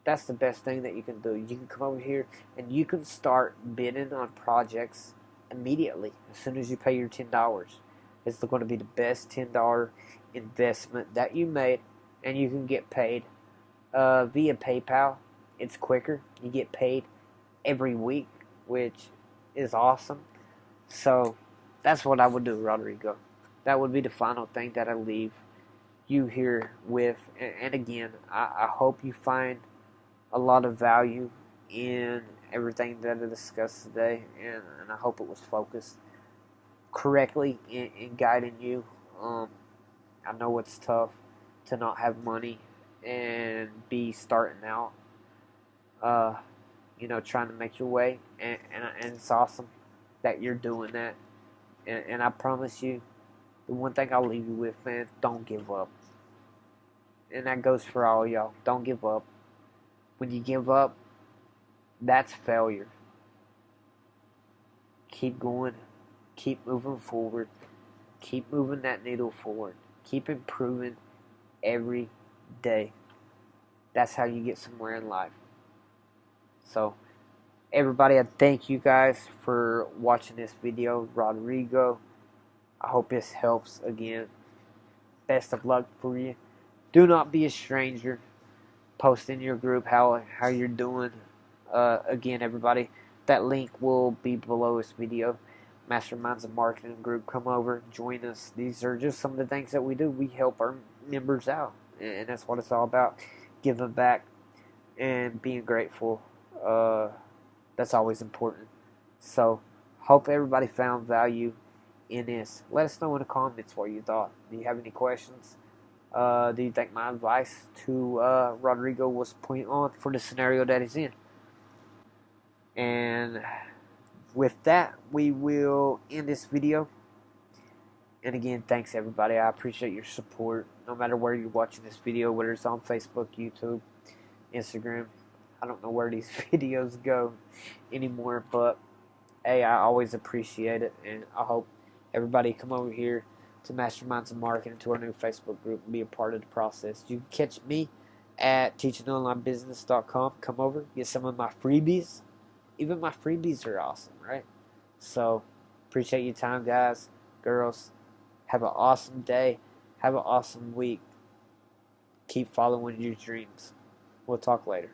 That's the best thing that you can do. You can come over here and you can start bidding on projects immediately as soon as you pay your $10. It's going to be the best $10 investment that you made, and you can get paid via PayPal. It's quicker. You get paid every week, which is awesome. So that's what I would do, Rodrigo. That would be the final thing that I leave you here with. And again, I hope you find a lot of value in everything that I discussed today, and I hope it was focused correctly in guiding you. I know it's tough to not have money and be starting out, trying to make your way, and it's awesome that you're doing that. And I promise you, the one thing I'll leave you with, man, don't give up. And that goes for all y'all. Don't give up. When you give up, that's failure. Keep going. Keep moving forward. Keep moving that needle forward. Keep improving every day. That's how you get somewhere in life. So, everybody, I thank you guys for watching this video. Rodrigo, I hope this helps again. Best of luck for you. Do not be a stranger. Post in your group how you're doing. Again, everybody, that link will be below this video. Masterminds and Marketing Group, come over, join us. These are just some of the things that we do. We help our members out, and that's what it's all about. Giving back and being grateful. That's always important. So, hope everybody found value in this. Let us know in the comments what you thought. Do you have any questions? Do you think my advice to Rodrigo was point on for the scenario that he's in? And with that, we will end this video. And again, thanks everybody. I appreciate your support. No matter where you're watching this video, whether it's on Facebook, YouTube, Instagram. I don't know where these videos go anymore, but hey, I always appreciate it. And I hope everybody come over here to Masterminds and Marketing, to our new Facebook group, and be a part of the process. You can catch me at teachingonlinebusiness.com. Come over, get some of my freebies. Even my freebies are awesome, right? So, appreciate your time, guys, girls. Have an awesome day. Have an awesome week. Keep following your dreams. We'll talk later.